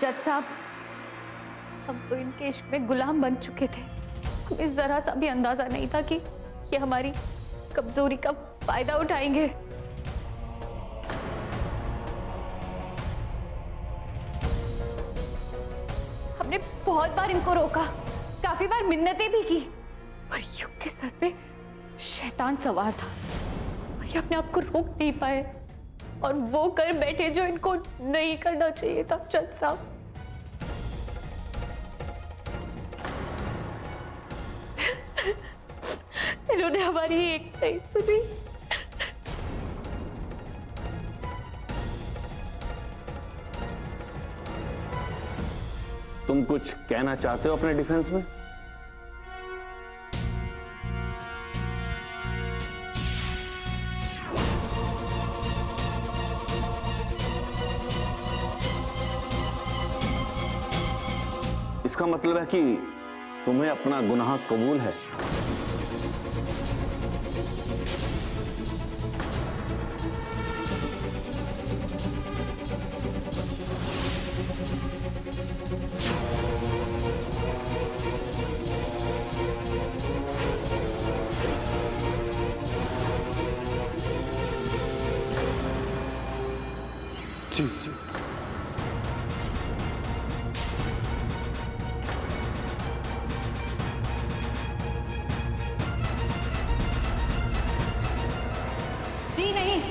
जज साहब, हम तो इनके इश्क में गुलाम बन चुके थे। हमें जरा सा भी अंदाजा नहीं था कि ये हमारी कमजोरी का फायदा उठाएंगे। हमने बहुत बार इनको रोका, काफी बार मिन्नतें भी की, पर युग के सर पे शैतान सवार था और ये अपने आप को रोक नहीं पाए और वो कर बैठे जो इनको नहीं करना चाहिए था। जज साहब, इन्होंने हमारी एक नहीं सुनी। तुम कुछ कहना चाहते हो अपने डिफेंस में? इसका मतलब है कि तुम्हें अपना गुनाह कबूल है। जी जी। जी नहीं,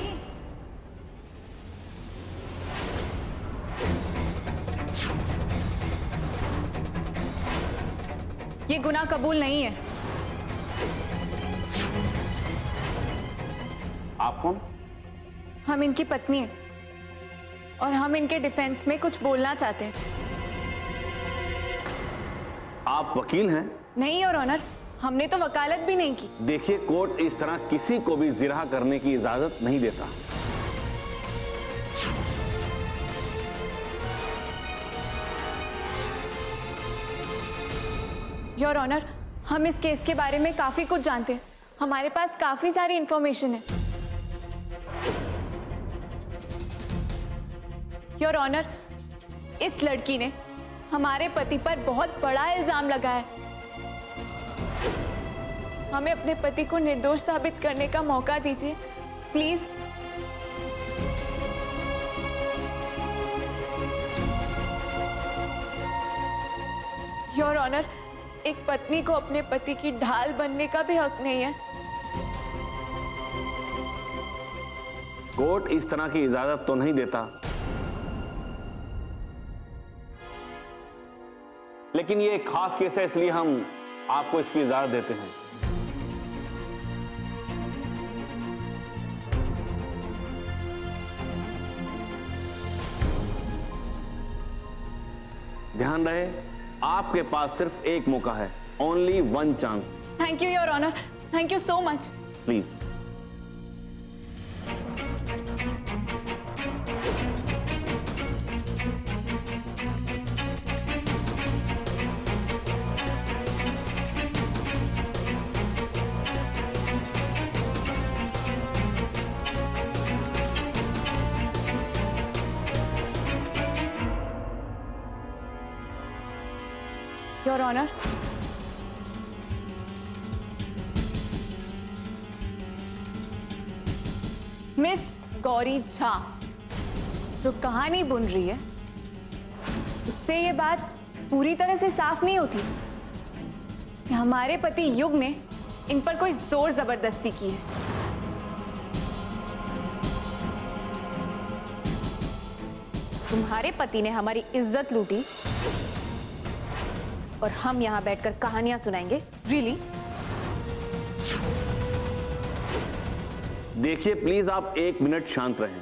ये गुनाह कबूल नहीं है। आप कौन? हम इनकी पत्नी हैं और हम इनके डिफेंस में कुछ बोलना चाहते हैं। आप वकील हैं? नहीं योर ऑनर, हमने तो वकालत भी नहीं की। देखिए, कोर्ट इस तरह किसी को भी जिरह करने की इजाजत नहीं देता। योर ऑनर, हम इस केस के बारे में काफी कुछ जानते हैं। हमारे पास काफी सारी इंफॉर्मेशन है। योर ऑनर, इस लड़की ने हमारे पति पर बहुत बड़ा इल्जाम लगाया है। हमें अपने पति को निर्दोष साबित करने का मौका दीजिए प्लीज। योर ऑनर, एक पत्नी को अपने पति की ढाल बनने का भी हक नहीं है। कोर्ट इस तरह की इजाजत तो नहीं देता, लेकिन ये एक खास केस है, इसलिए हम आपको इसकी इजाजत देते हैं। ध्यान रहे, आपके पास सिर्फ एक मौका है, only one chance. Thank you your honour, thank you so much. Please. Your honour, miss Gauri Jha जो कहानी बुन रही है, उससे ये बात पूरी तरह से साफ नहीं होती कि हमारे पति युग ने इन पर कोई जोर जबरदस्ती की है। तुम्हारे पति ने हमारी इज्जत लूटी और हम यहां बैठकर कहानियां सुनाएंगे? रियली? देखिए, प्लीज आप एक मिनट शांत रहें।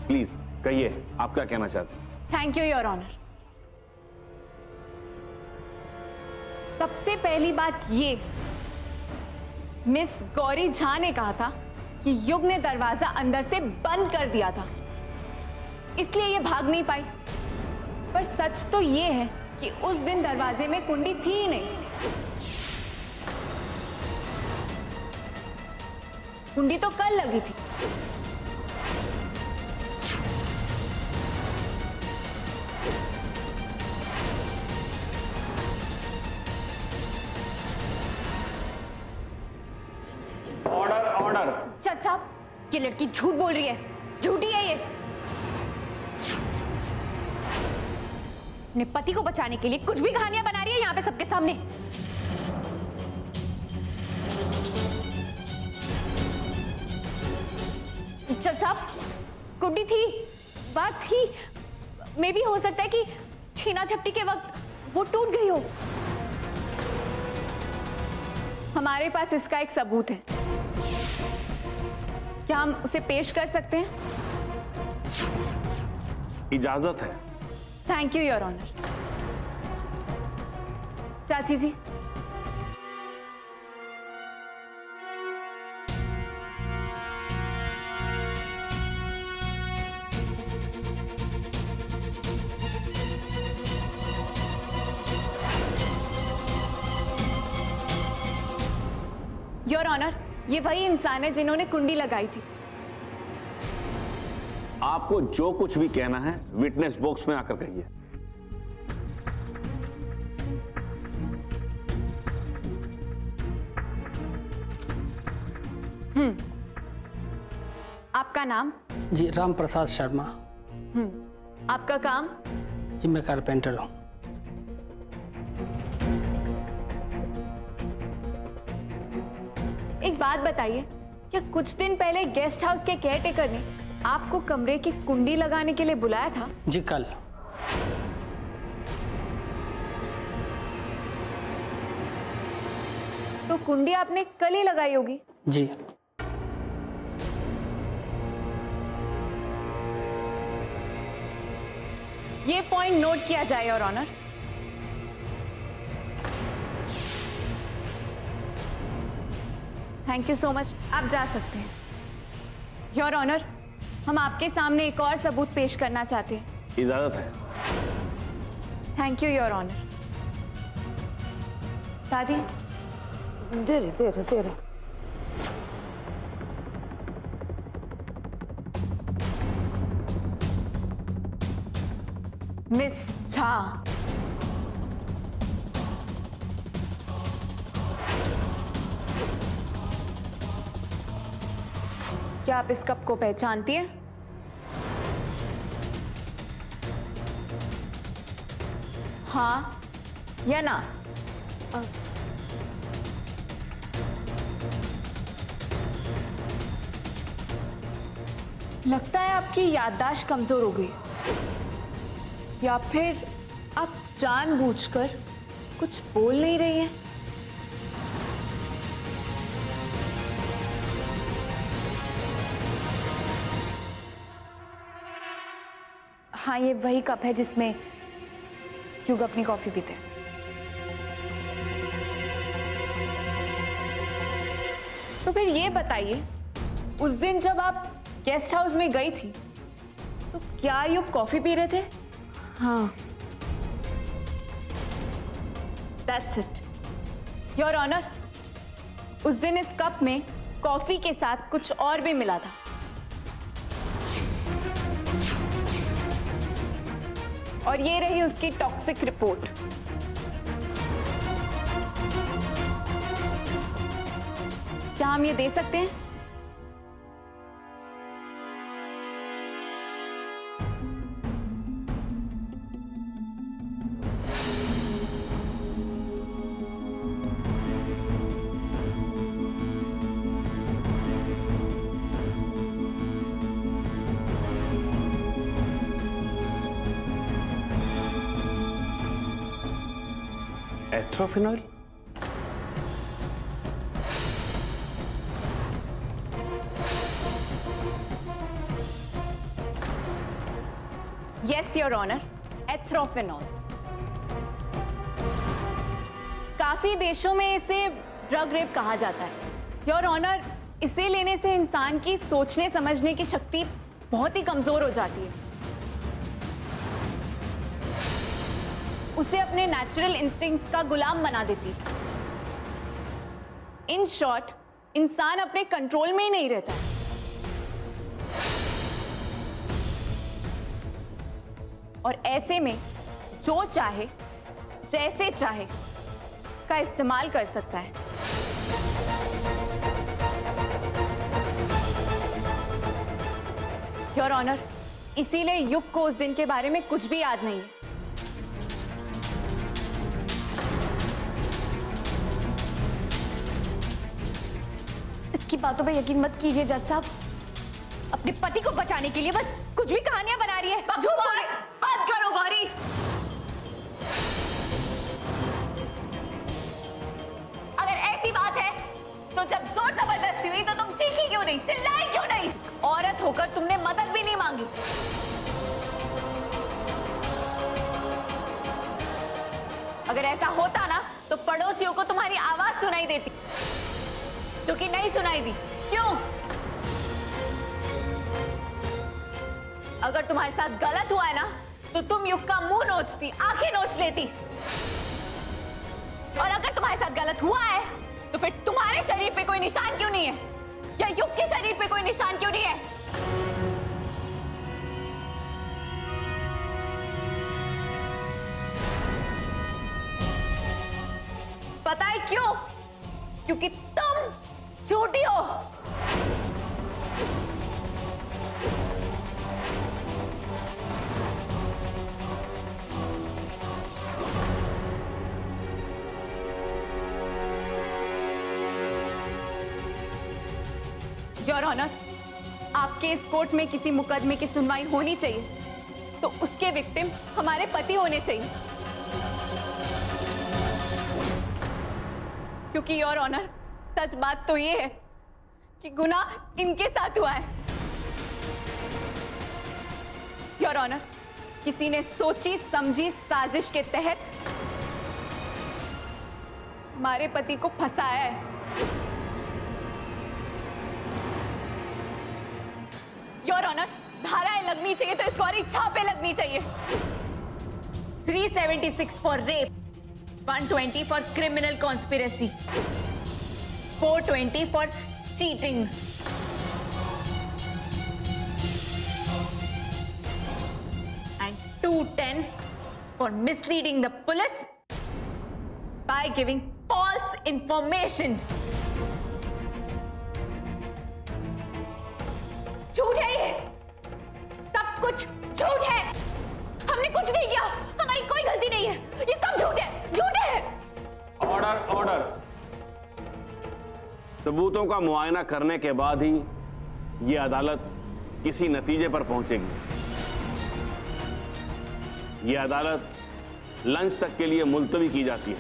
प्लीज कहिए, आप क्या कहना चाहते हैं? Thank you your honour. सबसे पहली बात ये, मिस गौरी झा ने कहा था कि युग ने दरवाजा अंदर से बंद कर दिया था, इसलिए ये भाग नहीं पाई। पर सच तो ये है कि उस दिन दरवाजे में कुंडी थी ही नहीं। कुंडी तो कल लगी थी। ये लड़की झूठ बोल रही है, झूठी है ये। अपने पति को बचाने के लिए कुछ भी कहानियां बना रही है यहाँ पे सबके सामने। जज साहब, कुंडी थी, बात थी, मे भी हो सकता है कि छीना झपटी के वक्त वो टूट गई हो। हमारे पास इसका एक सबूत है, क्या हम उसे पेश कर सकते हैं? इजाजत है। Thank you your honour. चाची जी, योर ऑनर, ये वही इंसान है जिन्होंने कुंडी लगाई थी। आपको जो कुछ भी कहना है विटनेस बॉक्स में आकर कहिए। आपका नाम? जी, राम प्रसाद शर्मा। आपका काम? जी, मैं कारपेंटर हूँ। एक बात बताइए, क्या कुछ दिन पहले गेस्ट हाउस के केयरटेकर ने आपको कमरे की कुंडी लगाने के लिए बुलाया था? जी, कल। तो कुंडी आपने कल ही लगाई होगी। जी। ये पॉइंट नोट किया जाए your honour. Thank you so much, आप जा सकते हैं। योर ऑनर, हम आपके सामने एक और सबूत पेश करना चाहते हैं। इजाजत है। Thank you your honour. दादी, दे रहे। मिस झा, क्या आप इस कप को पहचानती हैं? हाँ या ना? लगता है आपकी याददाश्त कमजोर हो गई, या फिर आप जानबूझकर कुछ बोल नहीं रही हैं। हाँ, ये वही कप है जिसमें युग अपनी कॉफी पीते हैं। तो फिर ये बताइए, उस दिन जब आप गेस्ट हाउस में गई थी तो क्या युग कॉफी पी रहे थे? हाँ। That's it. योर ऑनर, उस दिन इस कप में कॉफी के साथ कुछ और भी मिला था। और ये रही उसकी टॉक्सिक रिपोर्ट। क्या हम ये दे सकते हैं? एथ्रोफिनॉइल? यस योर ऑनर, एथ्रोफिनॉल। काफी देशों में इसे ड्रग रेप कहा जाता है। योर ऑनर, इसे लेने से इंसान की सोचने समझने की शक्ति बहुत ही कमजोर हो जाती है। उसे अपने नेचुरल इंस्टिंक्ट्स का गुलाम बना देती। इन शॉर्ट, इंसान अपने कंट्रोल में ही नहीं रहता। और ऐसे में जो चाहे जैसे चाहे का इस्तेमाल कर सकता है। योर ऑनर, इसीलिए युग को उस दिन के बारे में कुछ भी याद नहीं है। इसकी बातों पे यकीन मत कीजिए जज साहब, अपने पति को बचाने के लिए बस कुछ भी कहानियां बना रही है। झूठ बोल रही है। बात करो गौरी। अगर ऐसी बात है तो जब जोर जबरदस्ती हुई तो तुम चीखी क्यों नहीं, चिल्लाई क्यों नहीं? औरत होकर तुमने मदद भी नहीं मांगी। अगर ऐसा होता ना तो पड़ोसियों को तुम्हारी आवाज सुनाई देती, जो कि नहीं सुनाई दी। क्यों? अगर तुम्हारे साथ गलत हुआ है ना तो तुम युग का मुंह नोचती, आंखें नोच लेती। और अगर तुम्हारे साथ गलत हुआ है तो फिर तुम्हारे शरीर पे कोई निशान क्यों नहीं है, या युग के शरीर पे कोई निशान क्यों नहीं है? पता है क्यों? क्योंकि तुम झूठी हो। योर ऑनर, आपके इस कोर्ट में किसी मुकदमे की सुनवाई होनी चाहिए तो उसके विक्टिम हमारे पति होने चाहिए, क्योंकि योर ऑनर सच बात तो ये है कि गुनाह इनके साथ हुआ है। योर ऑनर, किसी ने सोची समझी साजिश के तहत हमारे पति को फंसाया है। योर ऑनर, धाराएं लगनी चाहिए तो इस गौरी छापे लगनी चाहिए। 376 for rape, 120 for criminal conspiracy, 420 for cheating, and 210 for misleading the police by giving false information. झूठ है ये, सब कुछ झूठ है। हमने कुछ नहीं किया, हमारी कोई गलती नहीं है, ये सब झूठ है, झूठ है। Order, order. सबूतों का मुआयना करने के बाद ही ये अदालत किसी नतीजे पर पहुंचेगी। ये अदालत लंच तक के लिए मुलतवी की जाती है।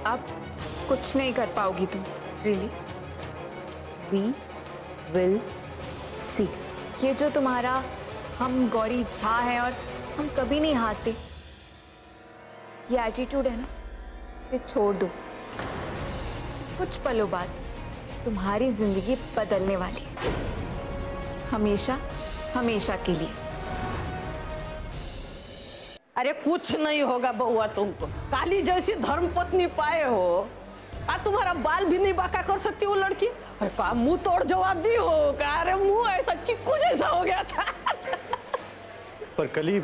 अब कुछ नहीं कर पाओगी तुम। रियली? We will see. ये जो तुम्हारा हम गौरी झा है और हम कभी नहीं हारते, ये एटीट्यूड है ना, ये छोड़ दो। कुछ पलों बाद तुम्हारी जिंदगी बदलने वाली है, हमेशा हमेशा के लिए। अरे कुछ नहीं होगा बउआ, तुमको काली जैसी धर्मपत्नी पाए हो, तुम्हारा बाल भी नहीं बांका कर सकती वो लड़की। अरे का मुंह तोड़ जवाब दी हो का? अरे मुंह ऐसा चिक्कू जैसा हो गया था। पर कली,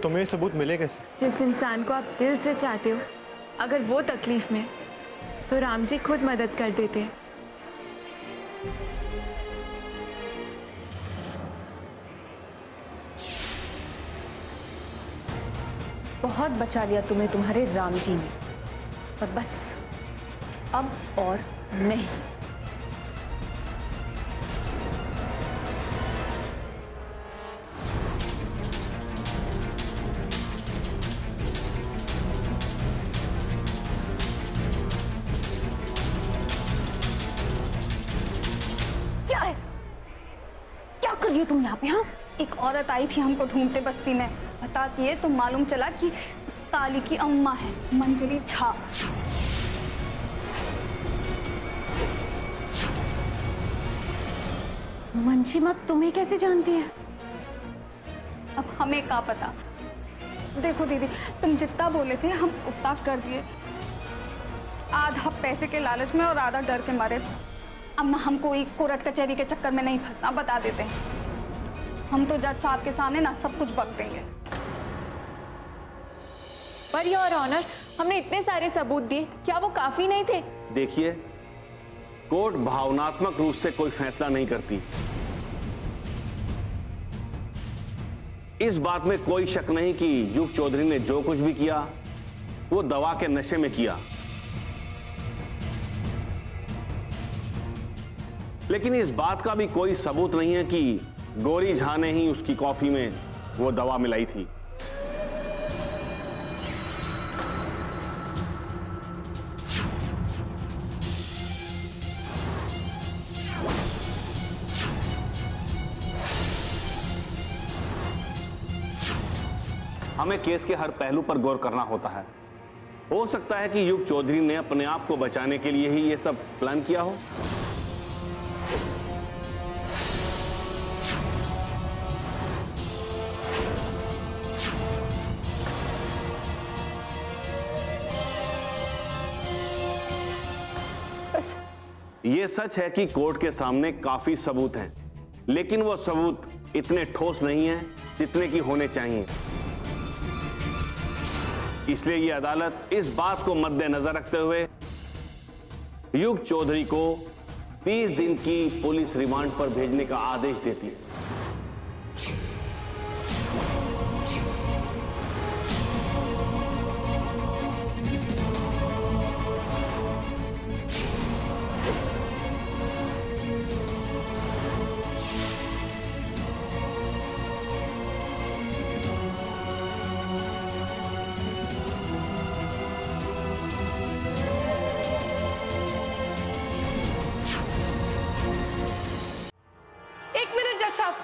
तुम्हें सबूत मिले कैसे? जिस इंसान को आप दिल से चाहते हो, अगर वो तकलीफ में है, तो राम जी खुद मदद कर देते हैं। बहुत बचा लिया तुम्हें तुम्हारे राम जी ने, पर बस अब और नहीं। क्या है? क्या कर रही हो तुम यहाँ पे? हाँ, एक औरत आई थी हमको ढूंढते बस्ती में, बता किए तो मालूम चला कि उस ताली की अम्मा है मंजरी झा। मंजी मत तुम्हें कैसे जानती है? अब हमें क्या पता। देखो दीदी, तुम जितना बोले थे हम उतना कर दिए, आधा पैसे के लालच में और आधा डर के मारे। अब ना हमको एक कोर्ट कचहरी के चक्कर में नहीं फंसना, बता देते हैं। हम तो जज साहब के सामने ना सब कुछ बक देंगे। पर योर ऑनर, हमने इतने सारे सबूत दिए, क्या वो काफी नहीं थे? देखिए, कोर्ट भावनात्मक रूप से कोई फैसला नहीं करती। इस बात में कोई शक नहीं कि युग चौधरी ने जो कुछ भी किया वो दवा के नशे में किया, लेकिन इस बात का भी कोई सबूत नहीं है कि गौरी झा ने ही उसकी कॉफी में वो दवा मिलाई थी। हमें केस के हर पहलू पर गौर करना होता है। हो सकता है कि युग चौधरी ने अपने आप को बचाने के लिए ही ये सब प्लान किया हो। ये सच है कि कोर्ट के सामने काफी सबूत हैं, लेकिन वो सबूत इतने ठोस नहीं हैं जितने की होने चाहिए। इसलिए ये अदालत इस बात को मद्देनजर रखते हुए युग चौधरी को 30 दिन की पुलिस रिमांड पर भेजने का आदेश देती है। एक मिनट जज साहब,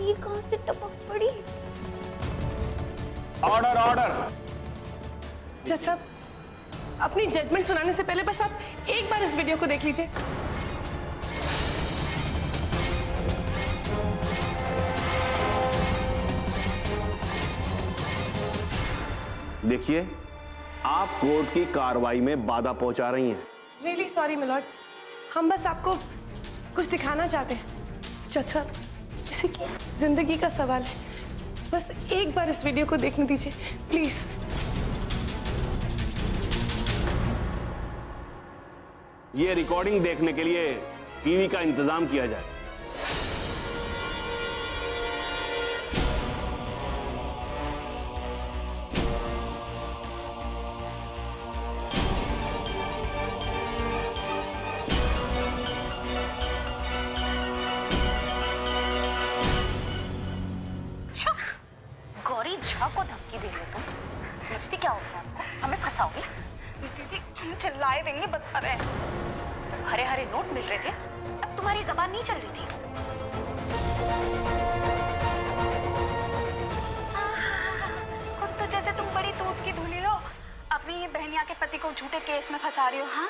ये कहां से टपक पड़ी? Order order. जज साहब, अपनी जजमेंट सुनाने से पहले बस आप एक बार इस वीडियो को देख लीजिए। देखिए, आप कोर्ट की कार्रवाई में बाधा पहुंचा रही हैं। रियली सॉरी मिलॉर्ड, हम बस आपको कुछ दिखाना चाहते हैं। जज साहब, किसी की जिंदगी का सवाल है, बस एक बार इस वीडियो को देखने दीजिए प्लीज। ये रिकॉर्डिंग देखने के लिए टीवी का इंतजाम किया जाए। गौरी झा को धमकी दे रही हो तुम? समझती क्या होगी आपको? हमें फंसाओगी? दीदी हम चिल्लाए देंगे, बता रहे हैं। जब हरे हरे नोट मिल रहे थे तब तुम्हारी जबान नहीं चल रही थी। खुद तो जैसे तुम बड़ी दूध की धुली हो, अपनी ये बहनिया के पति को झूठे केस में फंसा रही हो। हाँ,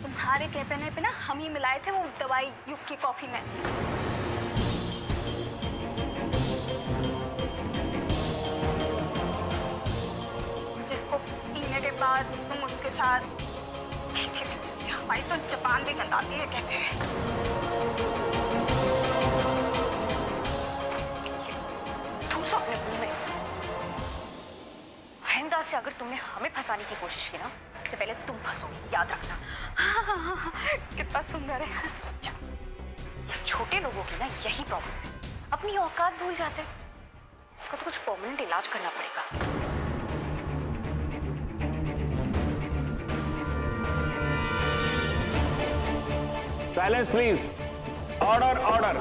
तुम्हारे कहने पे ना हम ही मिलाए थे वो दवाई युग की कॉफी में। जिसको पीने के बाद तुम उसके साथ, हमारी तो जबान भी गंदाती है कहते हैं। ठूसो अपने मुंह में। आइंदा से अगर तुमने हमें फंसाने की कोशिश की ना, सबसे पहले तुम फंसोगी, याद रखना। हाँ, कितना सुंदर है। ये छोटे लोगों की ना यही प्रॉब्लम है, अपनी औकात भूल जाते हैं। इसका तो कुछ परमानेंट इलाज करना पड़ेगा। Silence please. Order order.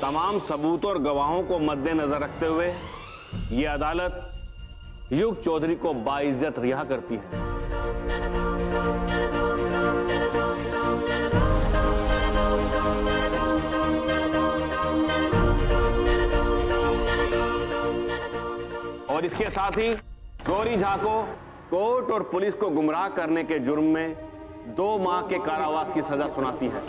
तमाम सबूत और गवाहों को मद्देनजर रखते हुए ये अदालत युग चौधरी को बाइज्जत रिहा करती है। इसके साथ ही गौरी झा को कोर्ट और पुलिस को गुमराह करने के जुर्म में 2 माह के कारावास की सजा सुनाती है।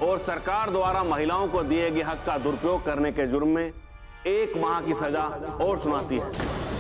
और सरकार द्वारा महिलाओं को दिए गए हक का दुरुपयोग करने के जुर्म में 1 माह की सजा और सुनाती है।